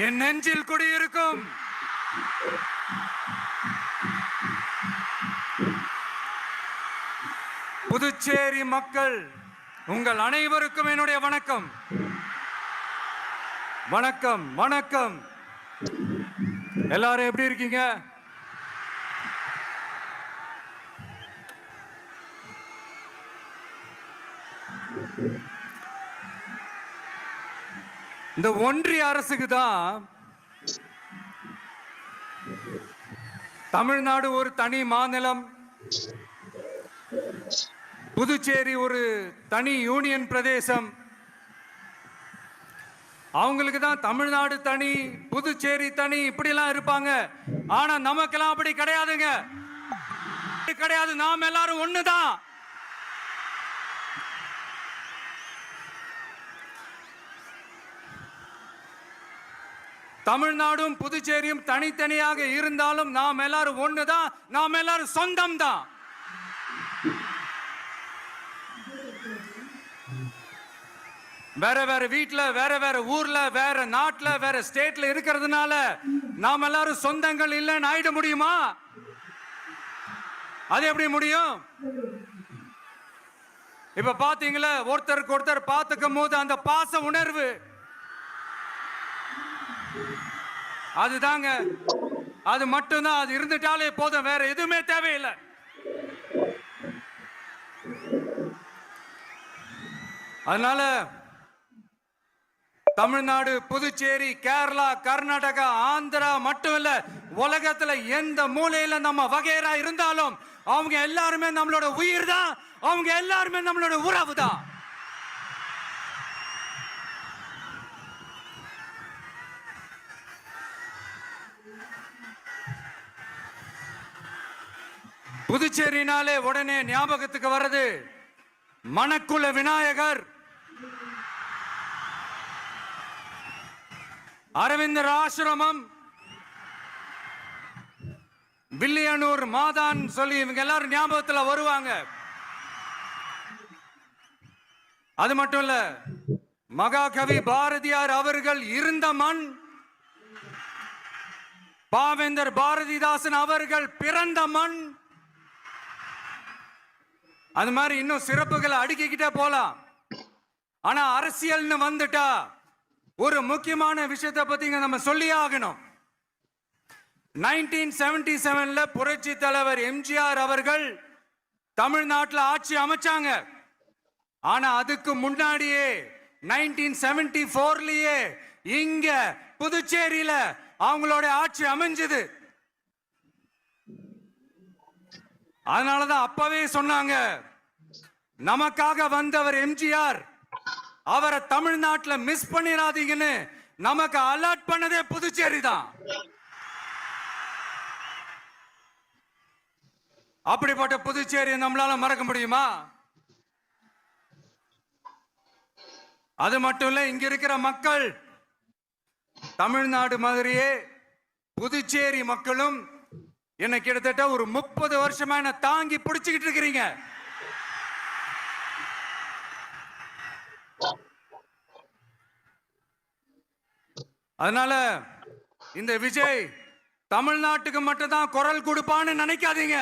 என் நெஞ்சில் குடியிருக்கும் புதுச்சேரி மக்கள் உங்கள் அனைவருக்கும் என்னுடைய வணக்கம். வணக்கம் வணக்கம். எல்லாரும் எப்படி இருக்கீங்க? இந்த ஒன்றிய அரசுக்கு தான் தமிழ்நாடு ஒரு தனி மாநிலம், புதுச்சேரி ஒரு தனி யூனியன் பிரதேசம். அவங்களுக்கு தான் தமிழ்நாடு தனி, புதுச்சேரி தனி, இப்படிலாம் இருப்பாங்க. ஆனா நமக்கெல்லாம் அப்படி கிடையாதுங்க, கிடையாது. நாம் எல்லாரும் ஒண்ணுதான். தமிழ்நாடும் புதுச்சேரியும் தனித்தனியாக இருந்தாலும் நாம் எல்லாரும் ஒண்ணுதான், நாம் எல்லாரும் சொந்தம் தான். வேற வேற வீட்டுல, வேற வேற ஊர்ல, வேற நாட்டுல, வேற ஸ்டேட்ல இருக்கிறதுனால நாம் எல்லாரும் சொந்தங்கள் இல்லைன்னு ஆயிட முடியுமா? அது எப்படி முடியும்? இப்ப பாத்தீங்களா, ஒருத்தருக்கு ஒருத்தர் பார்த்துக்கும் போது அந்த பாச உணர்வு, அதுதாங்க, அது மட்டும்தான். அது இருந்துட்டாலே போதும், வேற எதுவுமே தேவையில்லை. அதனால தமிழ்நாடு, புதுச்சேரி, கேரளா, கர்நாடகா, ஆந்திரா மட்டும் இல்ல, உலகத்துல எந்த மூலையில நம்ம வகைரா இருந்தாலும் அவங்க எல்லாருமே நம்மளோட உயிர் தான், அவங்க எல்லாருமே நம்மளோட உறவு தான். புதுச்சேரினாலே உடனே ஞாபகத்துக்கு வர்றது மணக்குள விநாயகர், அரவிந்தர் ஆசிரமம், வில்லியனூர் மாதான் சொல்லி இவங்க எல்லாரும் ஞாபகத்துல வருவாங்க. அது மட்டும் இல்ல, மகாகவி பாரதியார் அவர்கள் இருந்த மண், பாவேந்தர் பாரதிதாசன் அவர்கள் பிறந்த மண். அது மாதிரி இன்னும் சிறப்புகளை அடுக்கிக்கிட்டே போலாம். ஆனா அரசியல்னு வந்துட்டா ஒரு முக்கியமான விஷயத்தை பத்தி நம்ம சொல்லி ஆகணும். 1977ல புரட்சி தலைவர் எம்ஜிஆர் அவர்கள் தமிழ்நாட்டில் ஆட்சி அமைச்சாங்க. ஆனா அதுக்கு முன்னாடியே 1974லயே இங்க புதுச்சேரியில அவங்களோட ஆட்சி அமைஞ்சது. அதனாலதான் அப்பவே சொன்னாங்க, நமக்காக வந்தவர் எம்ஜிஆர், அவரை தமிழ்நாட்டில் மிஸ் பண்ணிடாதீங்கன்னு நமக்கு அலர்ட் பண்ணதே புதுச்சேரி தான். அப்படிப்பட்ட புதுச்சேரியை நம்மளால மறக்க முடியுமா? அது மட்டும் இல்ல, இங்க இருக்கிற மக்கள் தமிழ்நாடு மாதிரியே புதுச்சேரி மக்களும் என்ன கிட்டத்தட்ட ஒரு 30 வருஷமா என்ன தாங்கி பிடிச்சுக்கிட்டு இருக்கிறீங்க. அதனால இந்த விஜய் தமிழ்நாட்டுக்கு மட்டும் தான் குரல் கொடுப்பான்னு நினைக்காதீங்க.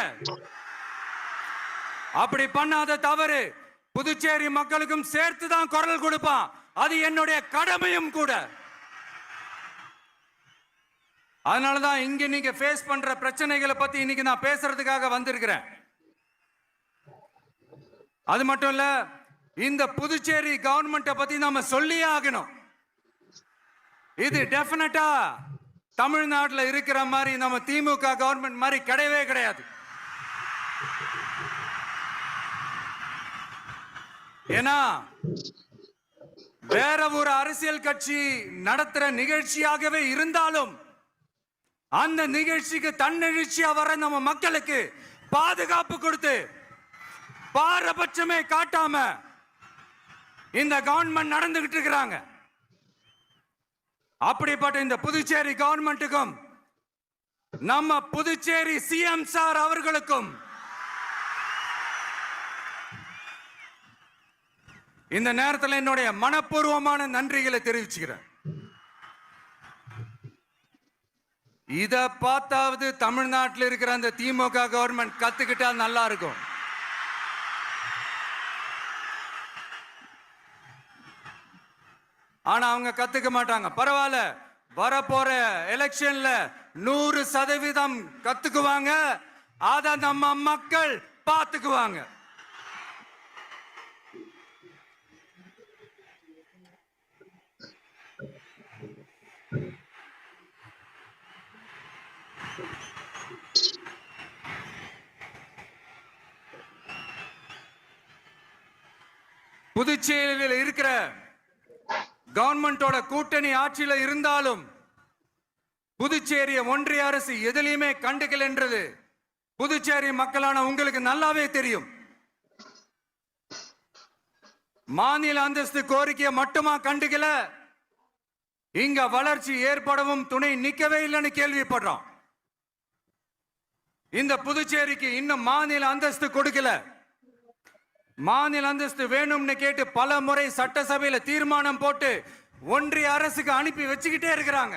அப்படி பண்ணாத தவறு, புதுச்சேரி மக்களுக்கும் சேர்த்து தான் குரல் கொடுப்பான். அது என்னுடைய கடமையும் கூட. அதனாலதான் இங்க நீங்க ஃபேஸ் பண்ற பிரச்சனைகளை பத்தி இன்னைக்கு நான் பேசுறதுக்காக வந்திருக்கிறேன். அது மட்டும் இல்ல, இந்த புதுச்சேரி கவர்மெண்ட்டை பத்தி நாம சொல்லியே ஆகணும். இது டெஃபினட்டா தமிழ்நாட்டில் இருக்கிற மாதிரி நம்ம திமுக கவர்மெண்ட் மாதிரி கிடையவே கிடையாது. ஏன்னா வேற ஒரு அரசியல் கட்சி நடத்துற நிகழ்ச்சியாகவே இருந்தாலும் அந்த நிகழ்ச்சிக்கு தன்னெழுச்சியா வர நம்ம மக்களுக்கு பாதுகாப்பு கொடுத்து பாரபட்சமே காட்டாம இந்த கவர்மெண்ட் நடந்துகிட்டு இருக்கிறாங்க. அப்படிப்பட்ட இந்த புதுச்சேரி கவர்மெண்ட்டுக்கும் நம்ம புதுச்சேரி சிஎம் சார் அவர்களுக்கும் இந்த நேரத்தில் என்னுடைய மனப்பூர்வமான நன்றிகளை தெரிவிச்சுக்கிறேன். இத பார்த்தாவது தமிழ்நாட்டில் இருக்கிற அந்த திமுக கவர்மெண்ட் கத்துக்கிட்டா நல்லா இருக்கும். ஆனா அவங்க கத்துக்க மாட்டாங்க. பரவாயில்ல, வரப்போற எலெக்ஷன்ல 100% கத்துக்குவாங்க. அத நம்ம மக்கள் பார்த்துக்குவாங்க. புதுச்சேரியில் இருக்கிற கவர்மெண்டோட கூட்டணி ஆட்சியில இருந்தாலும் புதுச்சேரிய ஒன்றிய அரசு எதிலையுமே கண்டுக்கல் என்றது புதுச்சேரி மக்களான உங்களுக்கு நல்லாவே தெரியும். மாநில அந்தஸ்து கோரிக்கையை மட்டுமா கண்டுக்கல, இங்க வளர்ச்சி ஏற்படவும் துணை நிக்கவே இல்லைன்னு கேள்விப்படுறோம். இந்த புதுச்சேரிக்கு இன்னும் மாநில அந்தஸ்து கொடுக்கல. மாநில அந்தஸ்து வேணும்னு கேட்டு பல முறை சட்டசபையில தீர்மானம் போட்டு ஒன்றிய அரசுக்கு அனுப்பி வச்சுக்கிட்டே இருக்கிறாங்க.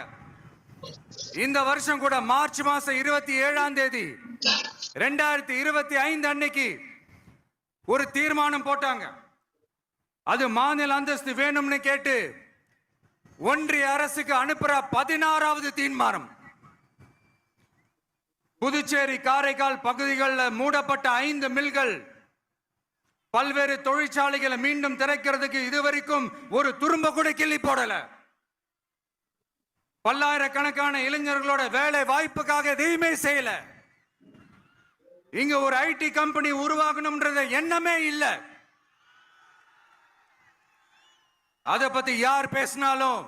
இந்த வருஷம் கூட மார்ச் மாசம் 27ஆம் தேதி 2025 அன்னைக்கு ஒரு தீர்மானம் போட்டாங்க. அது மாநில அந்தஸ்து வேணும்னு கேட்டு ஒன்றிய அரசுக்கு அனுப்புற 16வது தீர்மானம். புதுச்சேரி காரைக்கால் பகுதிகளில் மூடப்பட்ட 5 மில்கள், பல்வேறு தொழிற்சாலைகளை மீண்டும் திறக்கிறதுக்கு இதுவரைக்கும் ஒரு துரும்ப கூட கிள்ளி போடல. பல்லாயிரக்கணக்கான இளைஞர்களோட வேலை வாய்ப்புக்காக எதையுமே செய்யல. இங்க ஒரு ஐடி கம்பெனி உருவாகணும்ன்றது எண்ணமே இல்லை. அத பத்தி யார் பேசினாலும்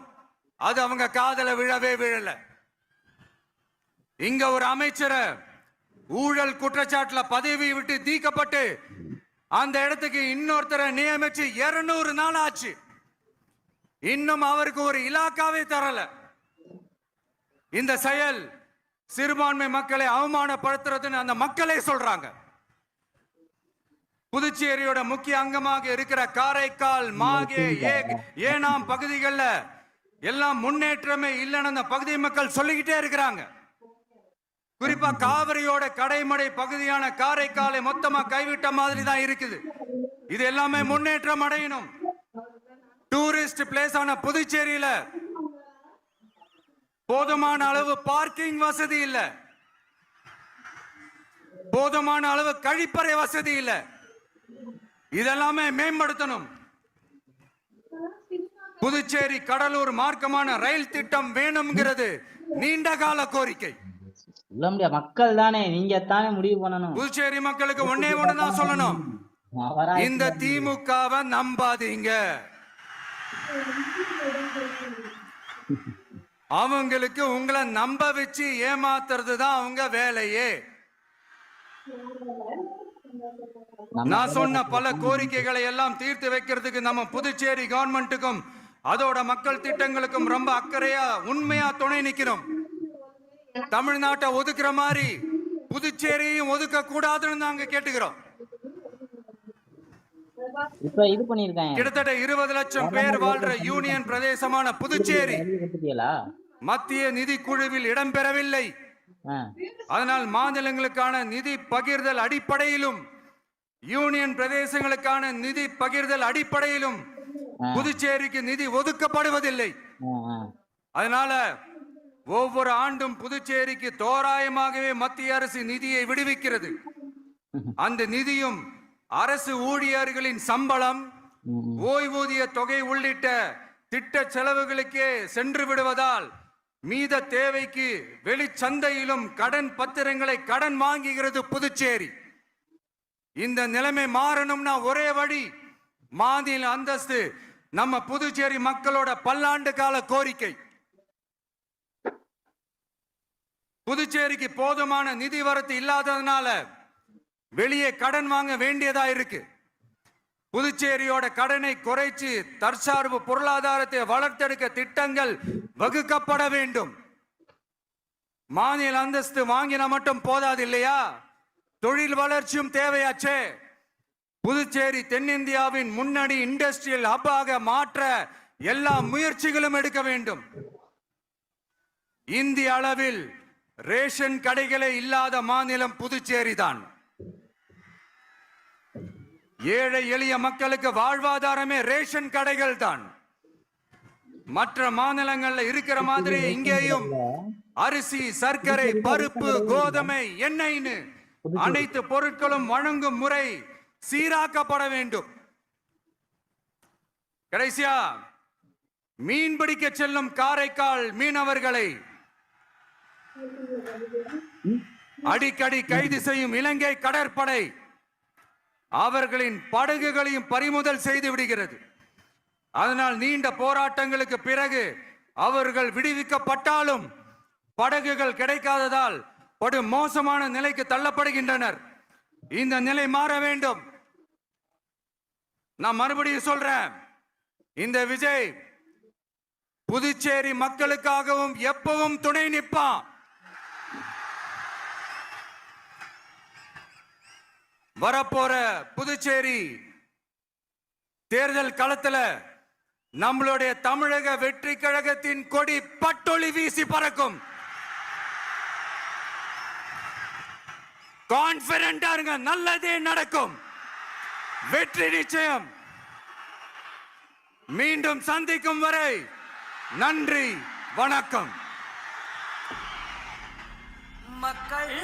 அது அவங்க காதல விழவே விழல. இங்க ஒரு அமைச்சரை ஊழல் குற்றச்சாட்டுல பதவி விட்டு நீக்கப்பட்டு அந்த இடத்துக்கு இன்னொருத்தரை நியமிச்சு 200 நாள் ஆச்சு. இன்னும் அவருக்கு ஒரு இலாக்காவே தரல. இந்த செயல் சிறுபான்மை மக்களை அவமானப்படுத்துறதுன்னு அந்த மக்களே சொல்றாங்க. புதுச்சேரியோட முக்கிய அங்கமாக இருக்கிற காரைக்கால், மாகே, ஏனாம் பகுதிகளில் எல்லாம் முன்னேற்றமே இல்லைன்னு அந்த பகுதி மக்கள் சொல்லிக்கிட்டே இருக்கிறாங்க. குறிப்பா காவிரியோட கடைமடை பகுதியான காரைக்காலை மொத்தமா கைவிட்ட மாதிரி தான் இருக்குது. இது எல்லாமே முன்னேற்றம் அடையணும். டூரிஸ்ட் பிளேஸ் ஆன புதுச்சேரியில போதுமான அளவு பார்க்கிங் வசதி இல்ல, போதுமான அளவு கழிப்பறை வசதி இல்ல. இதெல்லாமே மேம்படுத்தணும். புதுச்சேரி கடலூர் மார்க்கமான ரயில் திட்டம் வேணும்ங்கிறது நீண்ட கால கோரிக்கை. மக்கள் தானே, நீங்க தானே முடிவு பண்ணணும். புதுச்சேரி மக்களுக்கு ஒன்னே ஒண்ணுதான் சொல்லணும், இந்த திமுகவை நம்பாதீங்க. அவங்களுக்கு உங்களை நம்ப வச்சு ஏமாத்துறது தான் அவங்க வேலையே. நான் சொன்ன பல கோரிக்கைகளை எல்லாம் தீர்த்து வைக்கிறதுக்கு நம்ம புதுச்சேரி கவர்மெண்ட்டுக்கும் அதோட மக்கள் திட்டங்களுக்கும் ரொம்ப அக்கறையா உண்மையா துணை நிக்கிறோம். தமிழ்நாட்டை ஒதுக்குற மாதிரி புதுச்சேரியும் ஒதுக்க கூடாதுன்னு நாங்க கேட்டுக்கிறோம். கிட்டத்தட்ட 20 லட்சம் பேர் வாழ்ற யூனியன் பிரதேசமான புதுச்சேரி மத்திய நிதி குழுவில் இடம்பெறவில்லை. அதனால் மாநிலங்களுக்கான நிதி பகிர்தல் அடிப்படையிலும் யூனியன் பிரதேசங்களுக்கான நிதி பகிர்தல் அடிப்படையிலும் புதுச்சேரிக்கு நிதி ஒதுக்கப்படுவதில்லை. அதனால ஒவ்வொரு ஆண்டும் புதுச்சேரிக்கு தோராயமாகவே மத்திய அரசு நிதியை விடுவிக்கிறது. அந்த நிதியும் அரசு ஊழியர்களின் சம்பளம், ஓய்வூதிய தொகை உள்ளிட்ட திட்ட செலவுகளுக்கே சென்று விடுவதால் மீத தேவைக்கு வெளிச்சந்தையிலும் கடன் பத்திரங்களை கடன் வாங்குகிறது புதுச்சேரி. இந்த நிலைமை மாறணும்னா ஒரே வழி, மாநில அந்தஸ்து நம்ம புதுச்சேரி மக்களோட பல்லாண்டு கால கோரிக்கை. புதுச்சேரிக்கு போதுமான நிதி வரத்து இல்லாததுனால வெளியே கடன் வாங்க வேண்டியதா இருக்கு. புதுச்சேரியோட கடனை குறைச்சு தற்சார்பு பொருளாதாரத்தை வளர்த்தெடுக்க திட்டங்கள் வகுக்கப்பட வேண்டும். மாநில அந்தஸ்து வாங்கின மட்டும் போதாது இல்லையா, தொழில் வளர்ச்சியும் தேவையாச்சே. புதுச்சேரி தென்னிந்தியாவின் முன்னணி இண்டஸ்ட்ரியல் ஹப்பாக மாற்ற எல்லா முயற்சிகளும் எடுக்க வேண்டும். இந்திய அளவில் ரேஷன் கடைகளே இல்லாத மாநிலம் புதுச்சேரி தான். ஏழை எளிய மக்களுக்கு வாழ்வாதாரமே ரேஷன் கடைகள் தான். மற்ற மாநிலங்கள்ல இருக்கிற மாதிரி இங்கேயும் அரிசி, சர்க்கரை, பருப்பு, கோதுமை, எண்ணெய்னு அனைத்து பொருட்களும் வழங்கும் முறை சீராக்கப்பட வேண்டும். கடைசியா மீன் பிடிக்க செல்லும் காரைக்கால் மீனவர்களை அடிக்கடி கைது செய்யும் இலங்கை கடற்படை அவர்களின் படகுகளையும் பறிமுதல் செய்து விடுகிறது. அதனால் நீண்ட போராட்டங்களுக்கு பிறகு அவர்கள் விடுவிக்கப்பட்டாலும் படகுகள் கிடைக்காததால் படு மோசமான நிலைக்கு தள்ளப்படுகின்றனர். இந்த நிலை மாற வேண்டும். நான் மறுபடியும் சொல்றேன், இந்த விஜய் புதுச்சேரி மக்களுக்காகவும் எப்பவும் துணை நிற்பான். வரப்போற புதுச்சேரி தேர்தல் களத்துல நம்மளுடைய தமிழக வெற்றி கழகத்தின் கொடி பட்டொளி வீசி பறக்கும். கான்பிடண்டா இருங்க, நல்லதே நடக்கும். வெற்றி நிச்சயம். மீண்டும் சந்திக்கும் வரை நன்றி, வணக்கம். மக்கள்